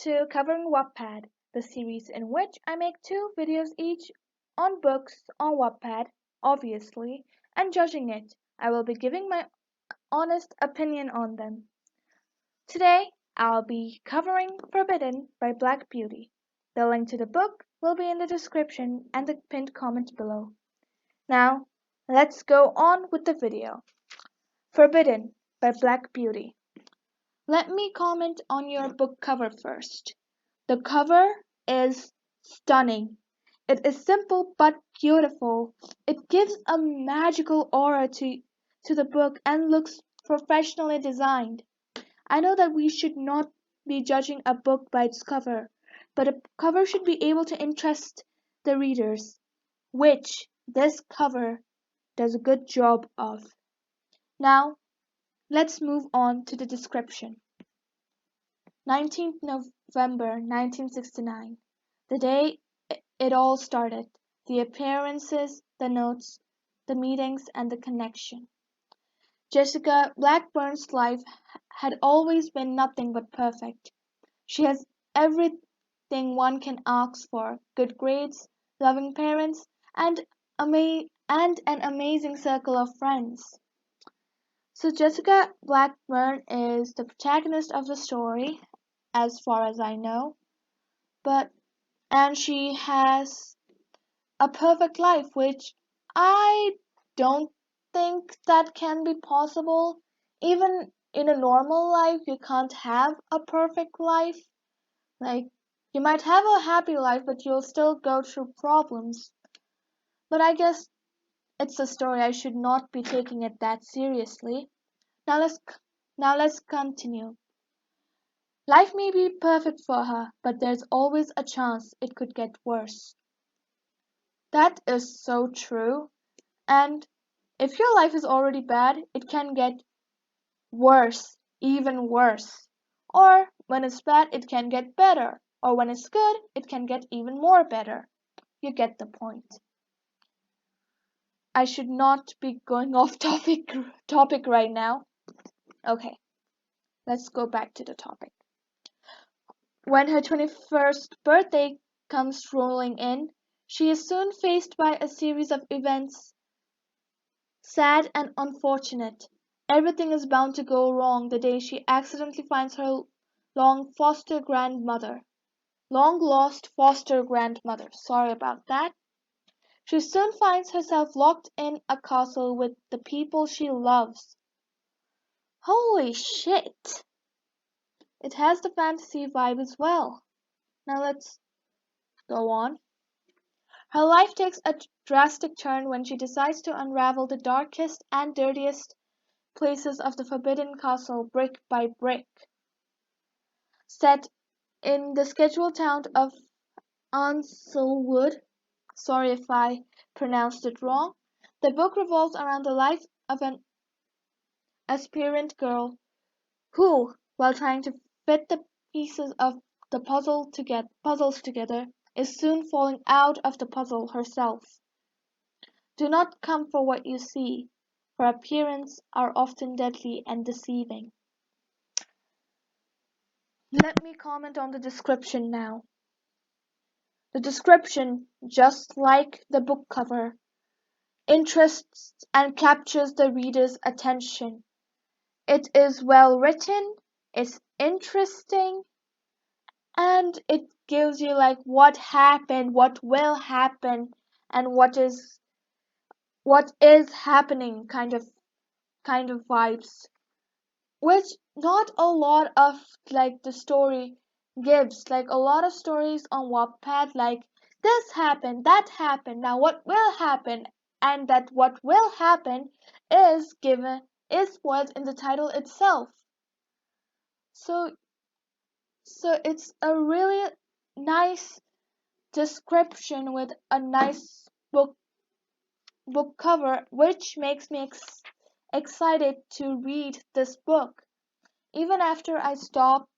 to Covering Wattpad, the series in which I make 2 videos each on books on Wattpad, obviously, and judging it. I will be giving my honest opinion on them. Today, I'll be covering Forbidden by Black Beauty. The link to the book will be in the description and the pinned comment below. Now, let's go on with the video. Forbidden by Black Beauty. Let me comment on your book cover first. The cover is stunning. It is simple but beautiful. It gives a magical aura to the book and looks professionally designed. I know that we should not be judging a book by its cover, but a cover should be able to interest the readers, which this cover does a good job of. Now, let's move on to the description. 19th November 1969. The day it all started. The appearances, the notes, the meetings, and the connection. Jessica Blackburn's life had always been nothing but perfect. She has everything one can ask for: good grades, loving parents, and an amazing circle of friends. So Jessica Blackburn is the protagonist of the story, as far as I know, and she has a perfect life, which I don't think that can be possible. Even in a normal life, you can't have a perfect life. Like, you might have a happy life, but you'll still go through problems. But I guess it's a story. I should not be taking it that seriously. Now let's continue. Life may be perfect for her, but there's always a chance it could get worse. That is so true. And if your life is already bad, it can get worse, even worse. Or when it's bad, it can get better. Or when it's good, it can get even more better. You get the point. I should not be going off topic right now. Okay, let's go back to the topic. When her 21st birthday comes rolling in, she is soon faced by a series of events, sad and unfortunate. Everything is bound to go wrong the day she accidentally finds her long lost foster grandmother. Sorry about that. She soon finds herself locked in a castle with the people she loves. Holy shit! It has the fantasy vibe as well. Now let's go on. Her life takes a drastic turn when she decides to unravel the darkest and dirtiest places of the Forbidden Castle brick by brick. Set in the scheduled town of Anselwood, sorry if I pronounced it wrong, the book revolves around the life of an aspirant girl who, while trying to fit the pieces of the puzzles together, is soon falling out of the puzzle herself. Do not come for what you see, for appearances are often deadly and deceiving. Let me comment on the description now. The description, just like the book cover, interests and captures the reader's attention. It is well written, it's interesting, and it gives you like what happened, what will happen, and what is happening kind of vibes, which not a lot of like the story gives. Like a lot of stories on Wattpad, like this happened, that happened, now what will happen, and that what will happen is spoiled in the title itself. So it's a really nice description with a nice book cover, which makes me excited to read this book. Even after I stop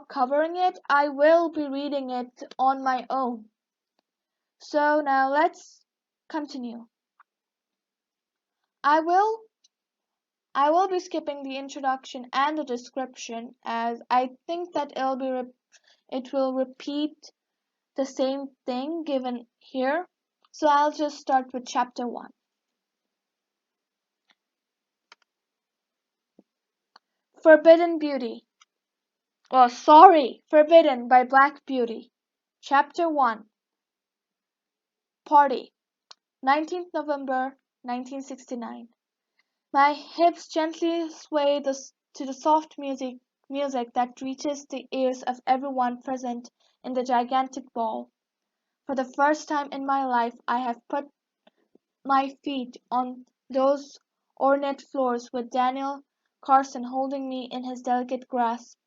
covering it, I will be reading it on my own. So now let's continue. I will I will be skipping the introduction and the description as I think that it will repeat the same thing given here. So I'll just start with chapter 1. Forbidden Beauty. Oh, sorry, Forbidden by Black Beauty. Chapter 1. Party. 19th November 1969. My hips gently sway to the soft music that reaches the ears of everyone present in the gigantic ball. For the first time in my life I have put my feet on those ornate floors with Daniel Carson holding me in his delicate grasp,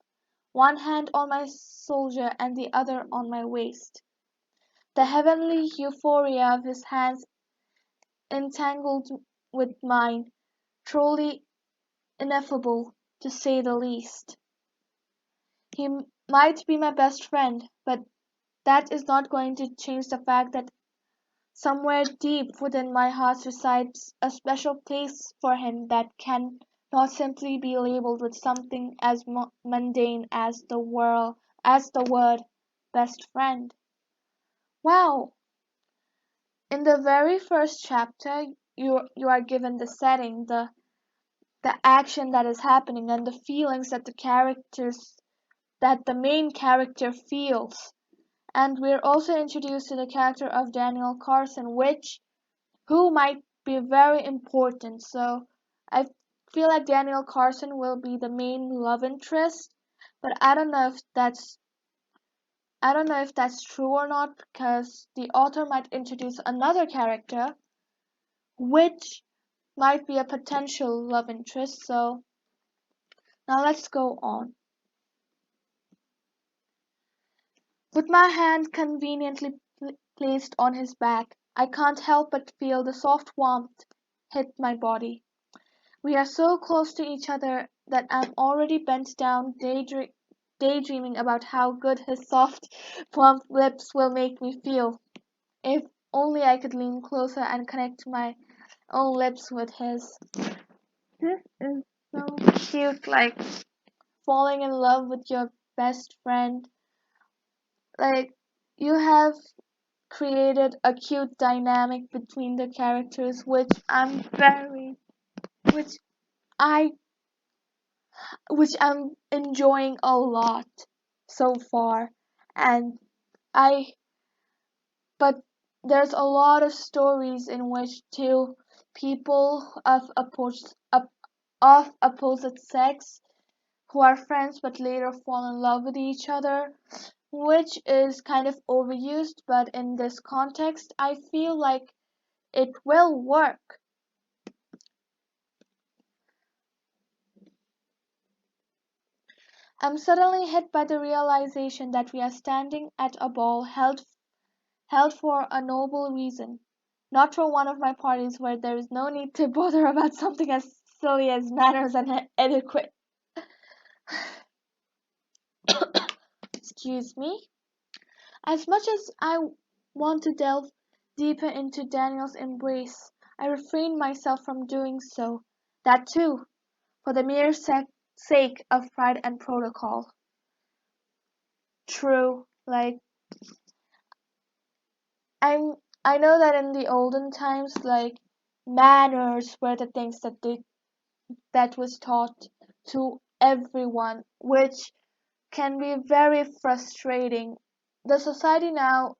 one hand on my shoulder and the other on my waist. The heavenly euphoria of his hands entangled with mine, truly ineffable, to say the least. He might be my best friend, but that is not going to change the fact that somewhere deep within my heart resides a special place for him that can not simply be labeled with something as mundane as the word best friend. Wow! In the very first chapter, you are given the setting, the action that is happening, and the feelings that the main character feels. And we're also introduced to the character of Daniel Carson, who might be very important. So I feel like Daniel Carson will be the main love interest, but I don't know if that's true or not because the author might introduce another character which might be a potential love interest. So now let's go on. With my hand conveniently placed on his back, I can't help but feel the soft warmth hit my body. We are so close to each other that I'm already bent down daydreaming about how good his soft, plump lips will make me feel. If only I could lean closer and connect my own lips with his. This is so cute, like falling in love with your best friend. Like, you have created a cute dynamic between the characters, which I, which I'm enjoying a lot so far. And I, but there's a lot of stories in which two people of opposite sex who are friends but later fall in love with each other, which is kind of overused, but in this context, I feel like it will work. I'm suddenly hit by the realization that we are standing at a ball held for a noble reason, not for one of my parties where there is no need to bother about something as silly as manners and etiquette. Excuse me. As much as I want to delve deeper into Daniel's embrace, I refrain myself from doing so. That too, for the mere sake of pride and protocol. True, like I'm I know that in the olden times, like manners were the things that was taught to everyone, which can be very frustrating. The society now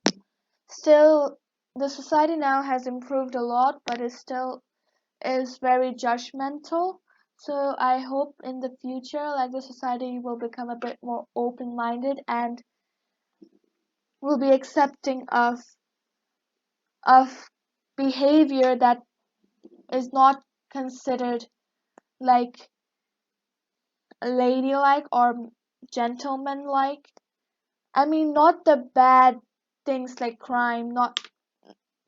still the society now has improved a lot, but it still is very judgmental. So I hope in the future, like the society will become a bit more open-minded and will be accepting of behavior that is not considered like ladylike or gentlemanlike. I mean, not the bad things like crime, not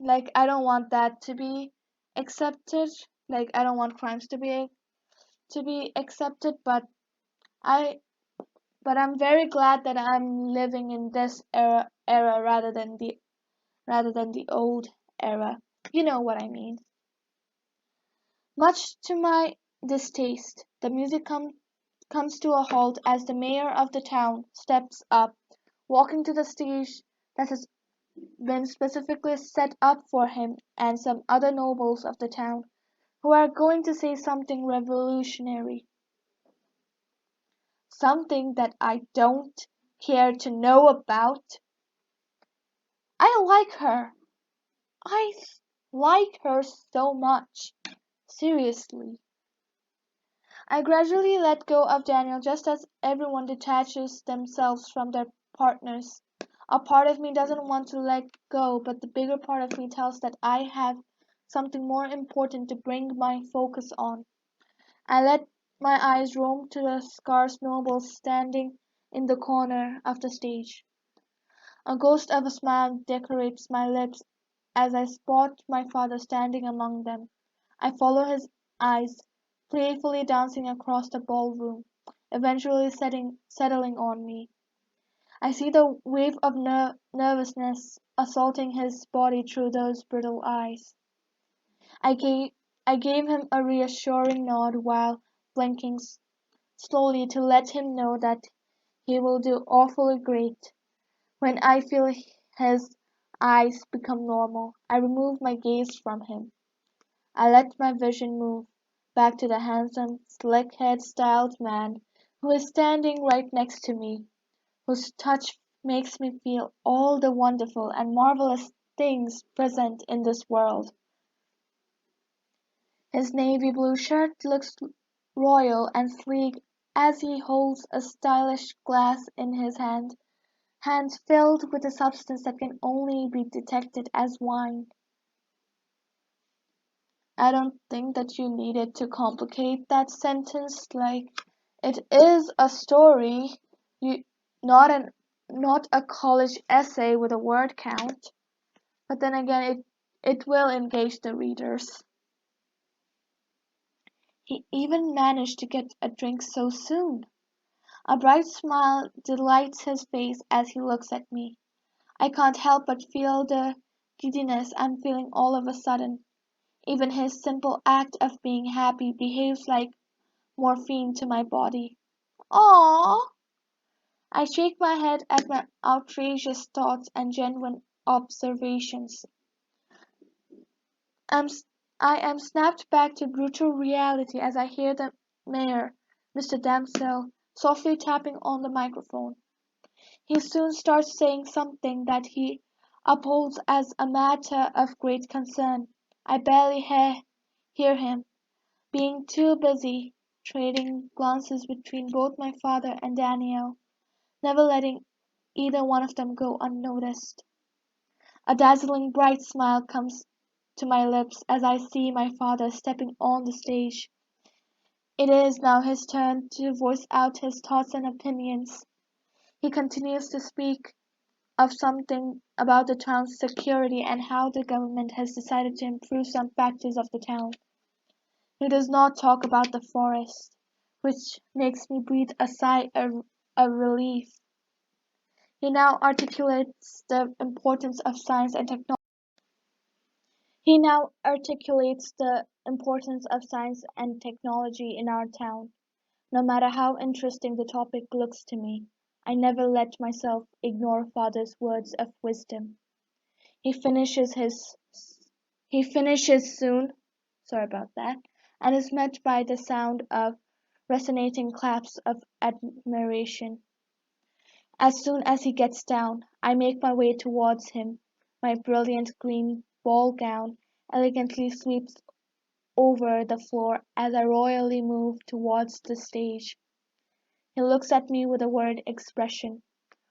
like I don't want that to be accepted. Like I don't want crimes to be accepted, I but I'm very glad that I'm living in this era rather than the old era. You know what I mean. Much to my distaste. The music comes to a halt as the mayor of the town steps up, walking to the stage that has been specifically set up for him and some other nobles of the town who are going to say something revolutionary. Something that I don't care to know about. I like her. I like her so much. Seriously. I gradually let go of Daniel just as everyone detaches themselves from their partners. A part of me doesn't want to let go, but the bigger part of me tells that I have something more important to bring my focus on. I let my eyes roam to the scarce nobles standing in the corner of the stage. A ghost of a smile decorates my lips as I spot my father standing among them. I follow his eyes, playfully dancing across the ballroom, eventually settling on me. I see the wave of nervousness assaulting his body through those brittle eyes. I gave, I gave him a reassuring nod while blinking slowly to let him know that he will do awfully great. When I feel his eyes become normal, I remove my gaze from him. I let my vision move back to the handsome, slick-haired styled man who is standing right next to me, whose touch makes me feel all the wonderful and marvelous things present in this world. His navy blue shirt looks royal and sleek as he holds a stylish glass in his hands filled with a substance that can only be detected as wine. I don't think that you needed to complicate that sentence. Like, it is a story, you not an not a college essay with a word count. But then again, it will engage the readers. He even managed to get a drink so soon. A bright smile delights his face as he looks at me. I can't help but feel the giddiness I'm feeling all of a sudden. Even his simple act of being happy behaves like morphine to my body. Aww! I shake my head at my outrageous thoughts and genuine observations. I'm, I am snapped back to brutal reality as I hear the mayor, Mr. Damsel, softly tapping on the microphone. He soon starts saying something that he upholds as a matter of great concern. I barely hear him, being too busy trading glances between both my father and Daniel, never letting either one of them go unnoticed. A dazzling bright smile comes to my lips as I see my father stepping on the stage. It is now his turn to voice out his thoughts and opinions. He continues to speak of something about the town's security and how the government has decided to improve some factors of the town. He does not talk about the forest, which makes me breathe a sigh of relief. He now articulates the importance of science and technology. He now articulates the importance of science and technology in our town. No matter how interesting the topic looks to me, I never let myself ignore father's words of wisdom. He finishes his he finishes soon, sorry about that, and is met by the sound of resonating claps of admiration. As soon as he gets down, I make my way towards him. My brilliant green ball gown elegantly sweeps over the floor as I royally move towards the stage. He looks at me with a worried expression.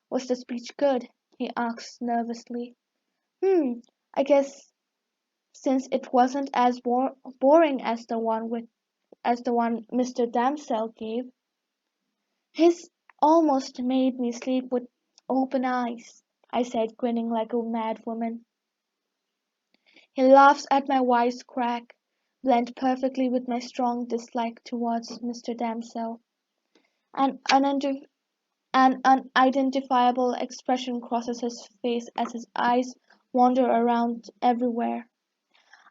Was the speech good? He asks nervously. I guess since it wasn't as boring as the one Mr. Damsel gave. His almost made me sleep with open eyes, I said, grinning like a mad woman. He laughs at my wisecrack, blend perfectly with my strong dislike towards Mr. Damsel. An, an unidentifiable expression crosses his face as his eyes wander around everywhere.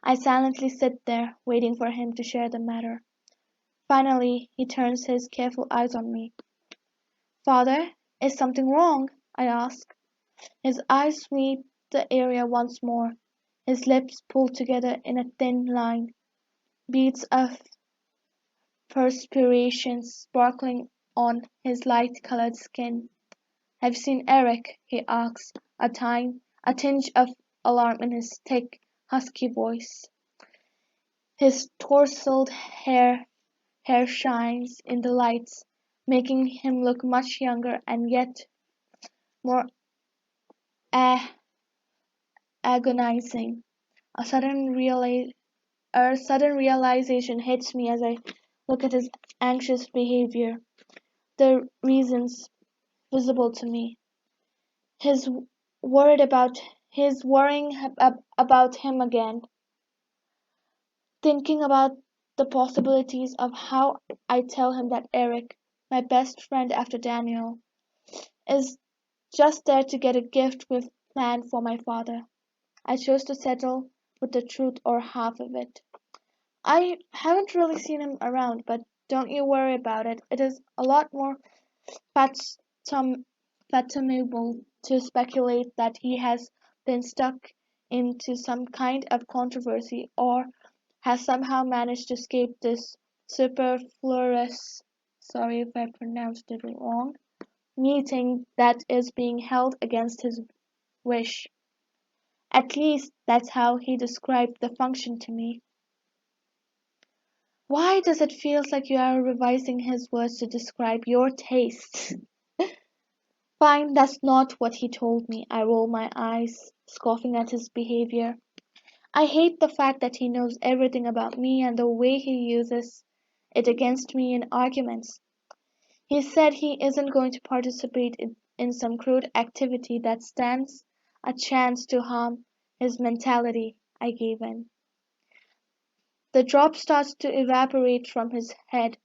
I silently sit there, waiting for him to share the matter. Finally, he turns his careful eyes on me. Father, is something wrong? I ask. His eyes sweep the area once more. His lips pull together in a thin line, beads of perspiration sparkling on his light-colored skin. "Have you seen Eric?" he asks, a tinge of alarm in his thick, husky voice. His tousled hair shines in the lights, making him look much younger and yet more a- agonizing. A sudden realization hits me as I look at his anxious behavior. The reasons visible to me. He's he's worrying about him again, thinking about the possibilities of how I tell him that Eric, my best friend after Daniel, is just there to get a gift we've planned for my father. I chose to settle with the truth or half of it. I haven't really seen him around, but don't you worry about it. It is a lot more fathom- fathomable to speculate that he has been stuck into some kind of controversy or has somehow managed to escape this superfluous, sorry if I pronounced it wrong, meeting that is being held against his wish. At least that's how he described the function to me. Why does it feel like you are revising his words to describe your tastes? Fine, that's not what he told me. I roll my eyes, scoffing at his behavior. I hate the fact that he knows everything about me and the way he uses it against me in arguments. He said he isn't going to participate in some crude activity that stands a chance to harm his mentality. I gave in. The drop starts to evaporate from his head,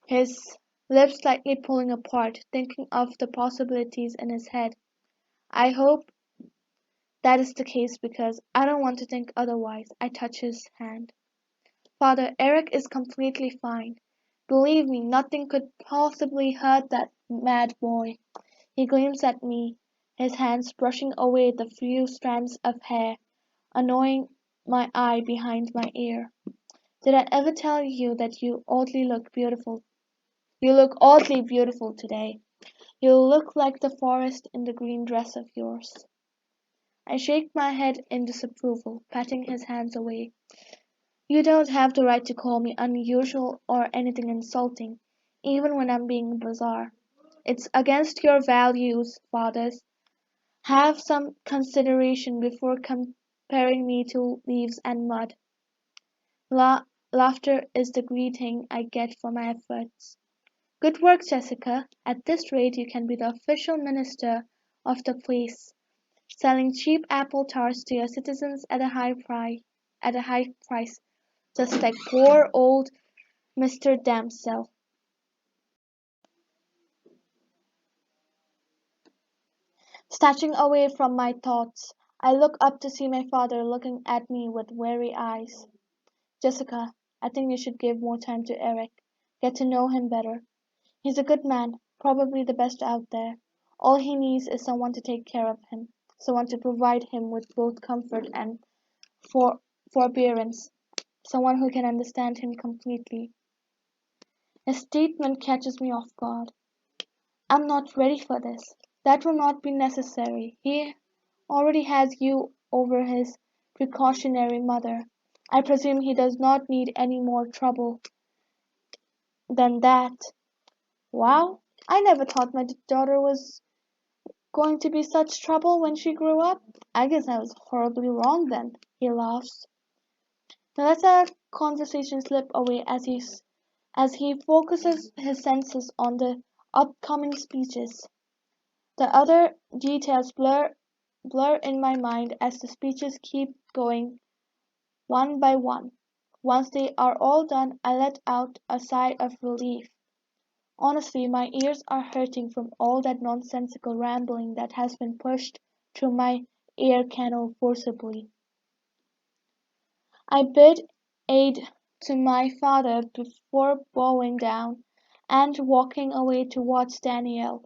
his lips slightly pulling apart, thinking of the possibilities in his head. I hope that is the case because I don't want to think otherwise. I touch his hand. Father, Eric is completely fine. Believe me, nothing could possibly hurt that mad boy. He gleams at me, his hands brushing away the few strands of hair, annoying my eye behind my ear. Did I ever tell you that you oddly look beautiful? You look oddly beautiful today. You look like the forest in the green dress of yours. I shake my head in disapproval, patting his hands away. You don't have the right to call me unusual or anything insulting, even when I'm being bizarre. It's against your values, fathers. Have some consideration before comparing me to leaves and mud. Laughter is the greeting I get for my efforts. Good work, Jessica. At this rate you can be the official minister of the place, selling cheap apple tarts to your citizens at a high price, just like poor old Mr. Damsel. Snatching away from my thoughts, I look up to see my father looking at me with weary eyes. Jessica, I think you should give more time to Eric. Get to know him better. He's a good man, probably the best out there. All he needs is someone to take care of him, someone to provide him with both comfort and for forbearance, someone who can understand him completely. His statement catches me off guard. I'm not ready for this. That will not be necessary. He already has you over his precautionary mother. I presume he does not need any more trouble than that. Wow, I never thought my daughter was going to be such trouble when she grew up. I guess I was horribly wrong then. He laughs. Now lets our conversation slip away as he focuses his senses on the upcoming speeches. The other details blur in my mind as the speeches keep going one by one. Once they are all done, I let out a sigh of relief. Honestly, my ears are hurting from all that nonsensical rambling that has been pushed through my ear canal forcibly. I bid aid to my father before bowing down and walking away towards Daniel.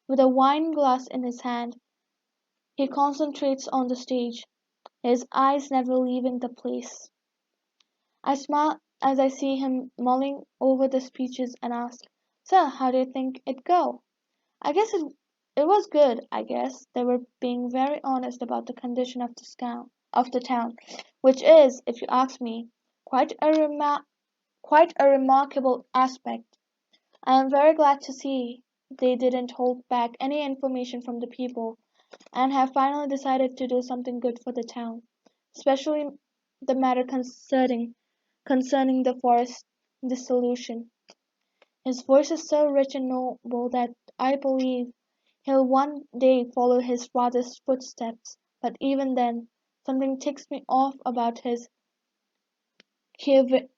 With a wine glass in his hand, he concentrates on the stage, his eyes never leaving the place. I smile as I see him mulling over the speeches and ask, "Sir, how do you think it go?" I guess it was good, I guess. They were being very honest about the condition of the town, which is, if you ask me, quite a quite a remarkable aspect. I am very glad to see they didn't hold back any information from the people and have finally decided to do something good for the town, especially the matter concerning the forest dissolution. His voice is so rich and noble that I believe he'll one day follow his father's footsteps, but even then, something ticks me off about his chivalrous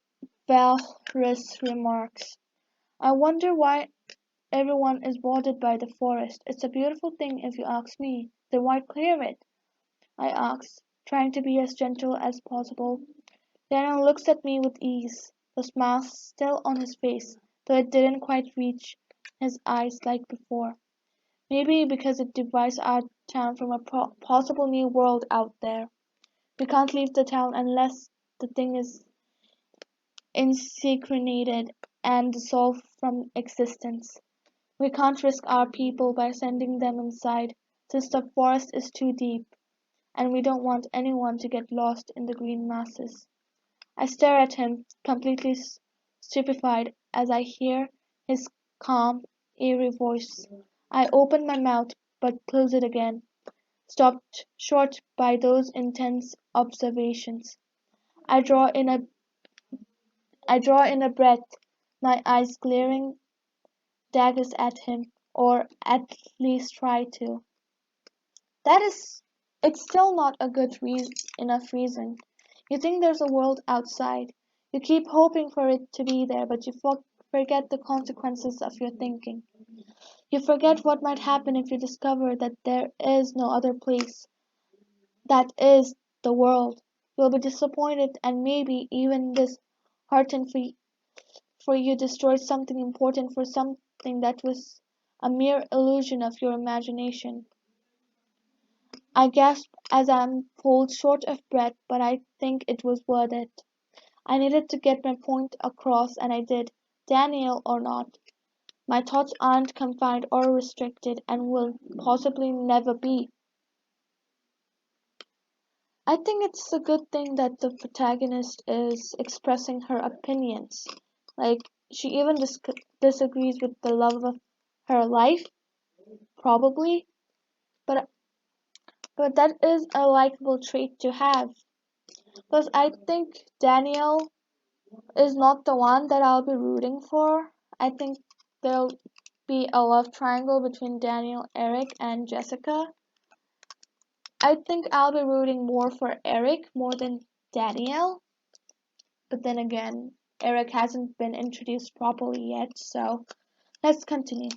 remarks. I wonder why everyone is bothered by the forest. It's a beautiful thing if you ask me. Then why clear it? I asked, trying to be as gentle as possible. Daniel looks at me with ease, the smile still on his face, though it didn't quite reach his eyes like before. Maybe because it divides our town from a possible new world out there. We can't leave the town unless the thing is incinerated and dissolved from existence. We can't risk our people by sending them inside, since the forest is too deep, and we don't want anyone to get lost in the green masses. I stare at him, completely stupefied, as I hear his calm, eerie voice. I open my mouth, but close it again, stopped short by those intense observations. I draw in a I draw in a breath, my eyes glaring daggers at him, or at least try to. That is, it's still not a enough reason. You think there's a world outside. You keep hoping for it to be there, but you forget the consequences of your thinking. You forget what might happen if you discover that there is no other place. That is the world. You'll be disappointed and maybe even disheartened for you destroyed something important for something that was a mere illusion of your imagination. I gasp as I'm pulled short of breath, but I think it was worth it. I needed to get my point across, and I did, Daniel or not. My thoughts aren't confined or restricted, and will possibly never be. I think it's a good thing that the protagonist is expressing her opinions. Like, she even disagrees with the love of her life, probably, but that is a likable trait to have. Because I think Daniel is not the one that I'll be rooting for. I think there'll be a love triangle between Daniel, Eric, and Jessica. I think I'll be rooting more for Eric more than Daniel. But then again, Eric hasn't been introduced properly yet, so let's continue.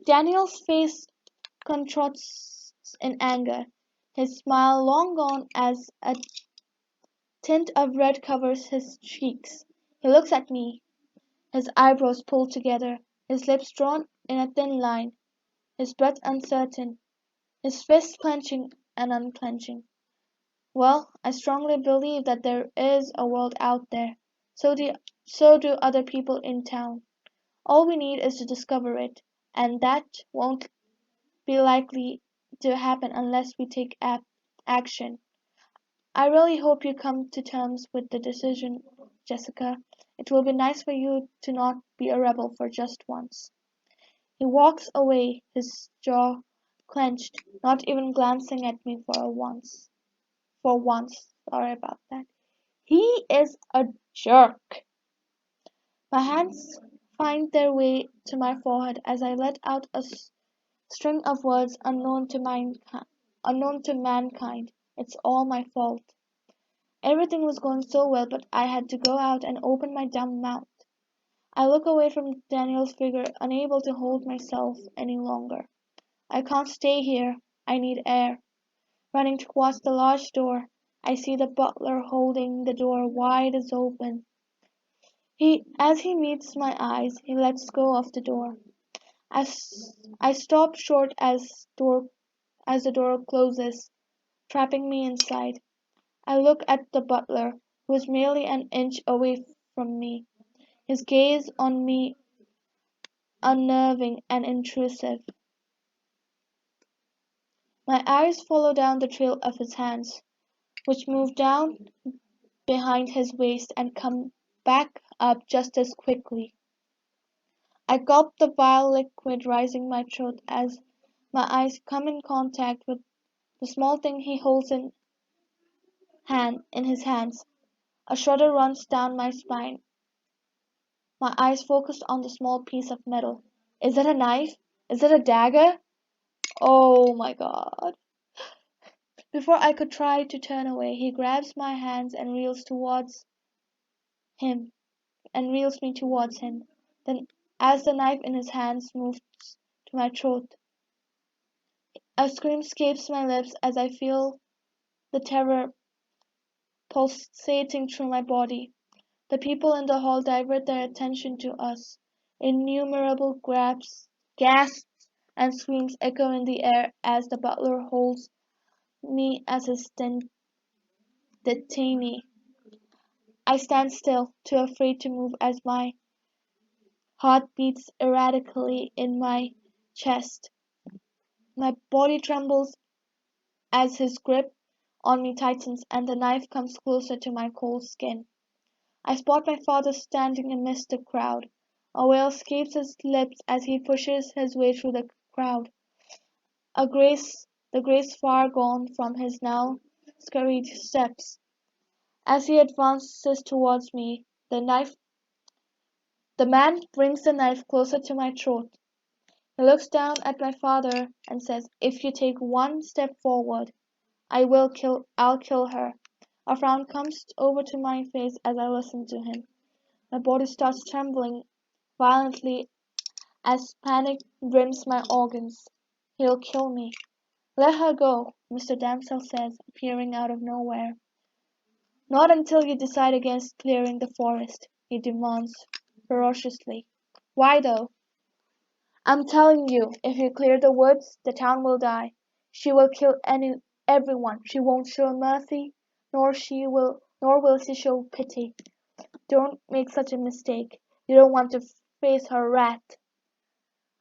Daniel's face contorts in anger, his smile long gone as a tint of red covers his cheeks. He looks at me, his eyebrows pulled together, his lips drawn in a thin line, his breath uncertain, his fists clenching and unclenching. Well, I strongly believe that there is a world out there. So do other people in town. All we need is to discover it, and that won't be likely to happen unless we take action. I really hope you come to terms with the decision, Jessica. It will be nice for you to not be a rebel for just once. He walks away, his jaw clenched, not even glancing at me for once. For once, sorry about that. He is a jerk. My hands find their way to my forehead as I let out a string of words unknown to mankind. It's all my fault. Everything was going so well, but I had to go out and open my dumb mouth. I look away from Daniel's figure, unable to hold myself any longer. I can't stay here. I need air. Running towards the large door, I see the butler holding the door wide as open. As he meets my eyes, he lets go of the door. I stop short as the door closes, trapping me inside. I look at the butler, who is merely an inch away from me, his gaze on me unnerving and intrusive. My eyes follow down the trail of his hands, which move down behind his waist and come back up just as quickly. I gulp the vile liquid rising my throat as my eyes come in contact with the small thing he holds in his hands. A shudder runs down my spine. My eyes focus on the small piece of metal. Is it a knife? Is it a dagger? Oh my god. Before I could try to turn away, he grabs my hands and him reels me towards him. Then, as the knife in his hands moves to my throat, a scream escapes my lips as I feel the terror pulsating through my body. The people in the hall divert their attention to us. Innumerable gasps, and screams echo in the air as the butler holds me as his detainee. I stand still, too afraid to move as my heart beats erratically in my chest. My body trembles as his grip on me tightens and the knife comes closer to my cold skin. I spot my father standing amidst the crowd. A wail escapes his lips as he pushes his way through the crowd, the grace far gone from his now scurried steps. As he advances towards me, the man brings the knife closer to my throat. He looks down at my father and says, "If you take one step forward, I'll kill her." A frown comes over to my face as I listen to him. My body starts trembling violently as panic brims my organs. He'll kill me. "Let her go," Mr. Damsel says, appearing out of nowhere. "Not until you decide against clearing the forest," he demands ferociously. "Why though?" "I'm telling you, if you clear the woods, the town will die. She will kill everyone. She won't show mercy, nor will she show pity. Don't make such a mistake. You don't want to face her wrath."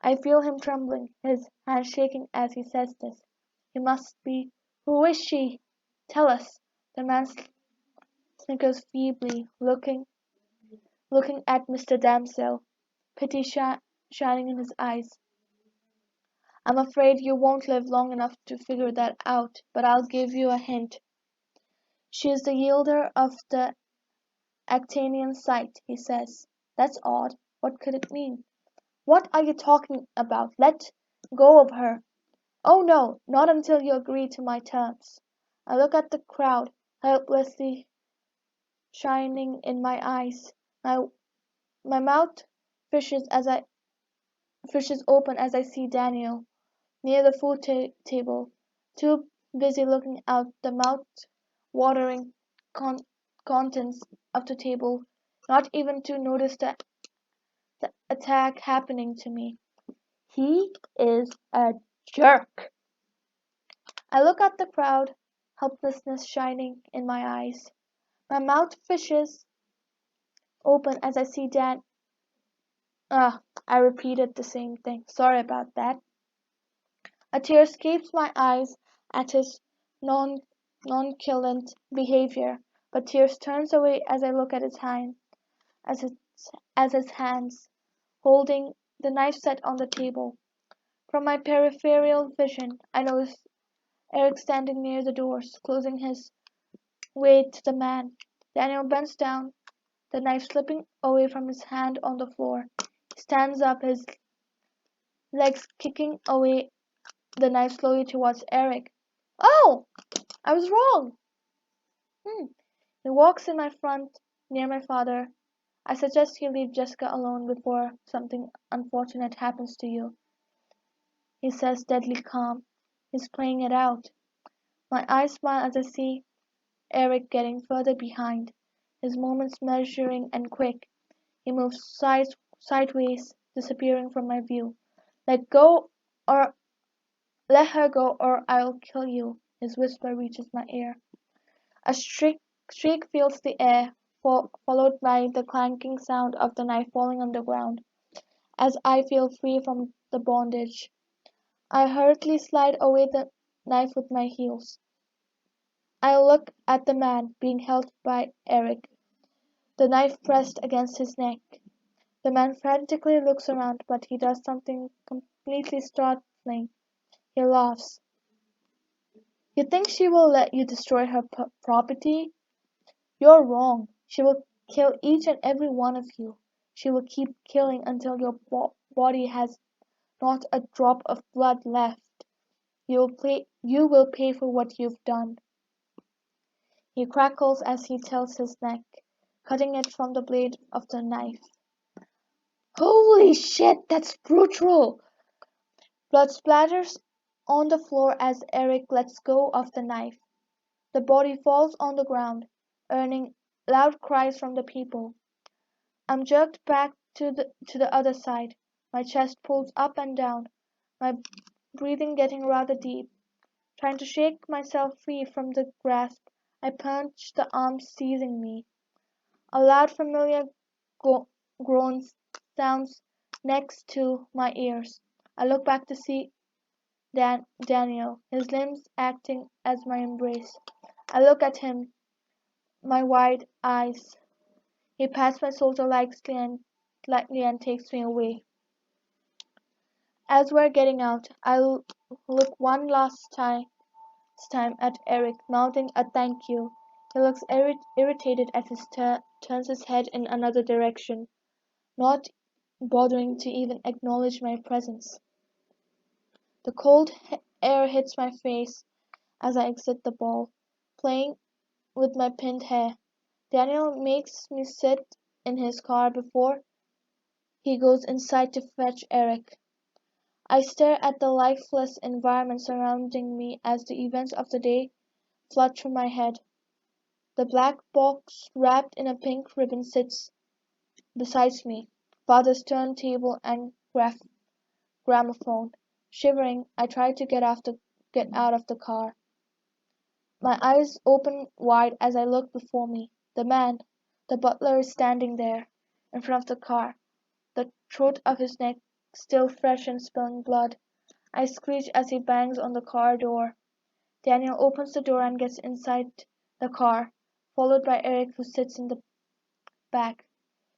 I feel him trembling, his hand shaking as he says this. He must be. "Who is she? Tell us." The man snickers feebly, looking at Mr. Damsel, pity shining in his eyes. "I'm afraid you won't live long enough to figure that out, but I'll give you a hint. She is the yielder of the Actanian site," he says. "That's odd. What could it mean?" "What are you talking about? Let go of her." "Oh no, not until you agree to my terms." I look at the crowd, helplessly shining in my eyes. My mouth fishes open as I see Daniel near the food table, too busy looking out the mouth-watering contents of the table, not even to notice the attack happening to me. He is a jerk. I look at the crowd, helplessness shining in my eyes. My mouth fishes open as I see Dan. I repeated the same thing. Sorry about that. A tear escapes my eyes at his nonchalant behavior, but tears turns away as I look at as his, as his hands, holding the knife set on the table. From my peripheral vision, I notice Eric standing near the doors, closing his way to the man. Daniel bends down, the knife slipping away from his hand on the floor. He stands up, his legs kicking away the knife slowly towards Eric. "Oh! I was wrong!" Hmm. He walks in my front, near my father. "I suggest you leave Jessica alone before something unfortunate happens to you," he says, deadly calm. He's playing it out. My eyes smile as I see Eric getting further behind, his movements measuring and quick. He moves sideways, disappearing from my view. Let go or let her go or I'll kill you. His whisper reaches my ear. A shriek fills the air, followed by the clanking sound of the knife falling on the ground. As I feel free from the bondage, I hurriedly slide away the knife with my heels. I look at the man being held by Eric, the knife pressed against his neck. The man frantically looks around, but he does something completely startling. He laughs. You think she will let you destroy her property? You're wrong. She will kill each and every one of you. She will keep killing until your body has not a drop of blood left. You will pay for what you've done. He crackles as he tilts his neck, cutting it from the blade of the knife. Holy shit, that's brutal! Blood splatters on the floor as Eric lets go of the knife. The body falls on the ground, earning loud cries from the people. I'm jerked back to the other side, my chest pulls up and down, my breathing getting rather deep. Trying to shake myself free from the grasp, I punch the arm seizing me. A loud familiar groan sounds next to my ears. I look back to see Daniel, his limbs acting as my embrace. I look at him, my wide eyes. He pats my shoulder lightly and takes me away. As we're getting out, I look one last time at Eric, mouthing a thank you. He looks irritated as he turns his head in another direction, not bothering to even acknowledge my presence. The cold air hits my face as I exit the ball, playing with my pinned hair. Daniel makes me sit in his car before he goes inside to fetch Eric. I stare at the lifeless environment surrounding me as the events of the day flood through my head. The black box wrapped in a pink ribbon sits beside me, father's turntable and gramophone. Shivering, I try to get out of the car. My eyes open wide as I look before me. The butler is standing there, in front of the car, the throat of his neck still fresh and spilling blood. I screech as he bangs on the car door. Daniel opens the door and gets inside the car, followed by Eric who sits in the back.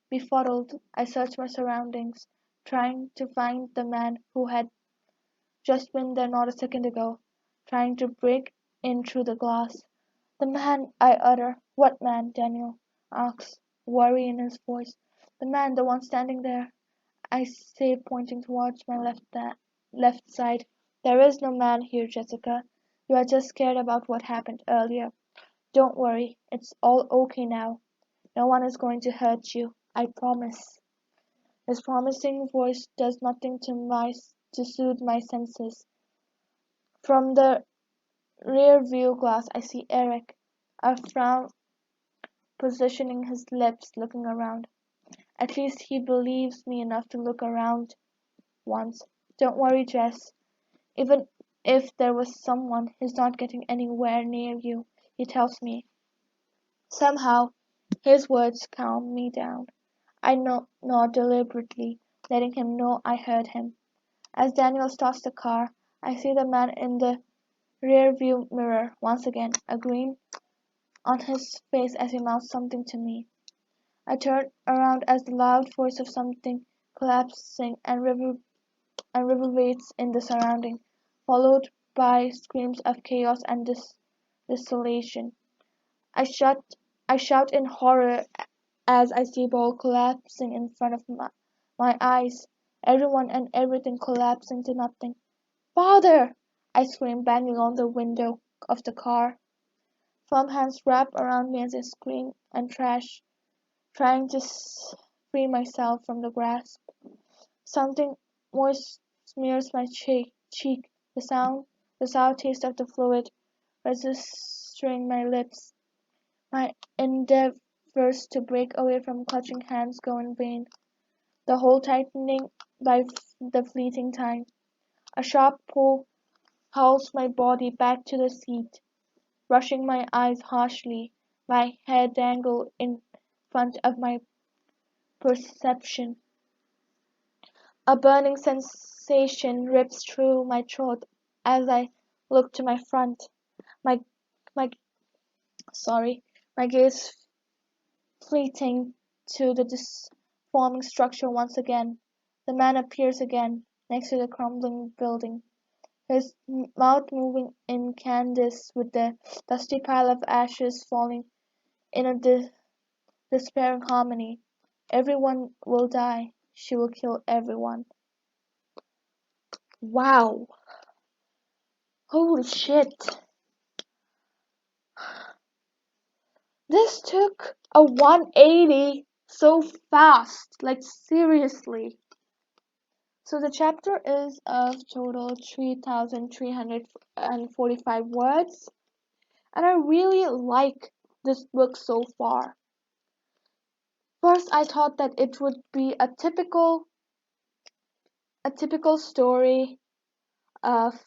Befuddled, I search my surroundings, trying to find the man who had just been there not a second ago, trying to break in through the glass. The man, I utter. What man? Daniel asks, worry in his voice. The man, the one standing there, I say, pointing towards my left side. There is no man here, Jessica. You are just scared about what happened earlier. Don't worry, it's all okay now. No one is going to hurt you, I promise. His promising voice does nothing to soothe my senses. From the rear view glass I see Eric, a frown positioning his lips, looking around. At least he believes me enough to look around once. Don't worry, Jess. Even if there was someone, he's not getting anywhere near you, he tells me. Somehow, his words calm me down. I nod deliberately, letting him know I heard him. As Daniel starts the car, I see the man in the rear-view mirror once again, a grin on his face as he mouths something to me. I turn around as the loud voice of something collapsing and reverberates in the surrounding, followed by screams of chaos and desolation. I shout in horror as I see ball collapsing in front of my eyes, everyone and everything collapsing to nothing. Father! I scream, banging on the window of the car. Firm hands wrap around me as I scream and trying to free myself from the grasp. Something moist smears my cheek, the sour taste of the fluid registering my lips. My endeavor efforts to break away from clutching hands go in vain, the hold tightening by the fleeting time. A sharp pull hurls my body back to the seat, brushing my eyes harshly, my hair dangled in front of my perception. A burning sensation rips through my throat as I look to my front, my my sorry, my gaze fleeting to the disforming structure once again. The man appears again, next to the crumbling building, his mouth moving in cadence with the dusty pile of ashes falling in a despairing harmony. Everyone will die. She will kill everyone. Wow. Holy shit. This took a 180 so fast. Like, seriously. So the chapter is of total 3,345 words. And I really like this book so far. First, I thought that it would be a typical story of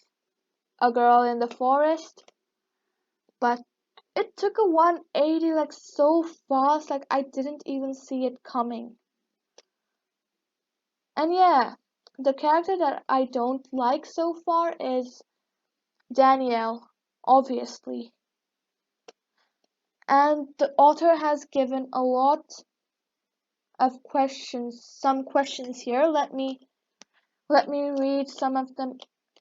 a girl in the forest, but it took a 180 like so fast, like I didn't even see it coming. And yeah, the character that I don't like so far is Danielle, obviously. And the author has given a lot of questions, some questions here. Let me read some of them,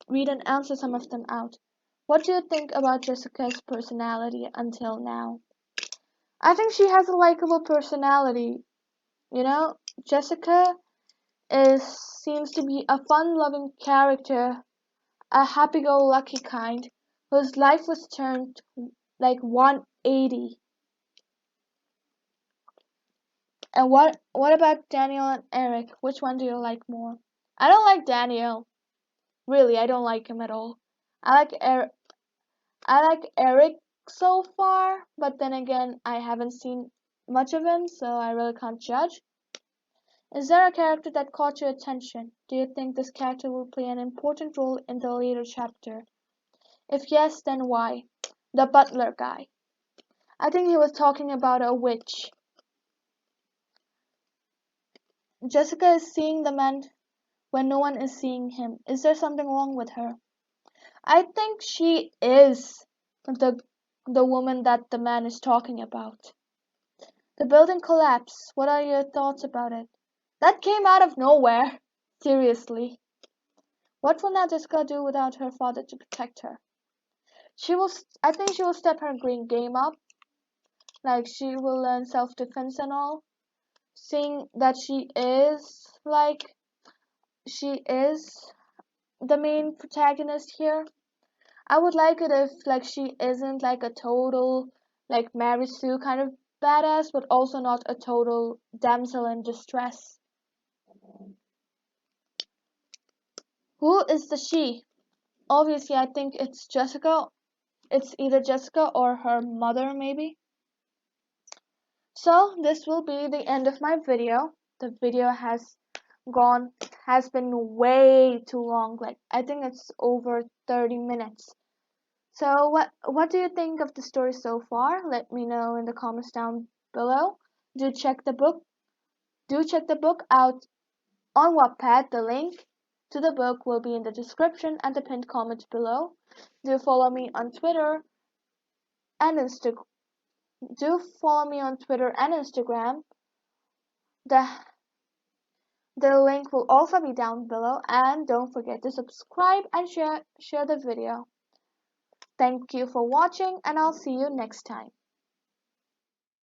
read and answer some of them out. What do you think about Jessica's personality until now? I think she has a likable personality. You know, Jessica seems to be a fun-loving character, a happy-go-lucky kind, whose life was turned like 180. And what about Daniel and Eric? Which one do you like more? I don't like Daniel. Really, I don't like him at all. I like Eric so far, but then again, I haven't seen much of him, so I really can't judge. Is there a character that caught your attention? Do you think this character will play an important role in the later chapter? If yes, then why? The butler guy. I think he was talking about a witch. Jessica is seeing the man when no one is seeing him. Is there something wrong with her? I think she is the woman that the man is talking about. The building collapsed. What are your thoughts about it? That came out of nowhere. Seriously. What will now Jessica do without her father to protect her? I think she will step her green game up. Like, she will learn self-defense and all. Seeing that she is the main protagonist here. I would like it if like she isn't like a total like Mary Sue kind of badass, but also not a total damsel in distress. Who is the she? Obviously, I think it's Jessica. It's either Jessica or her mother, maybe. So this will be the end of my video. The video has been way too long. Like, I think it's over 30 minutes. So what do you think of the story so far? Let me know in the comments down below. Do check the book out on Wattpad. The link to the book will be in the description and the pinned comment below. Do follow me on Twitter and Instagram. The link will also be down below, and don't forget to subscribe and share the video. Thank you for watching, and I'll see you next time.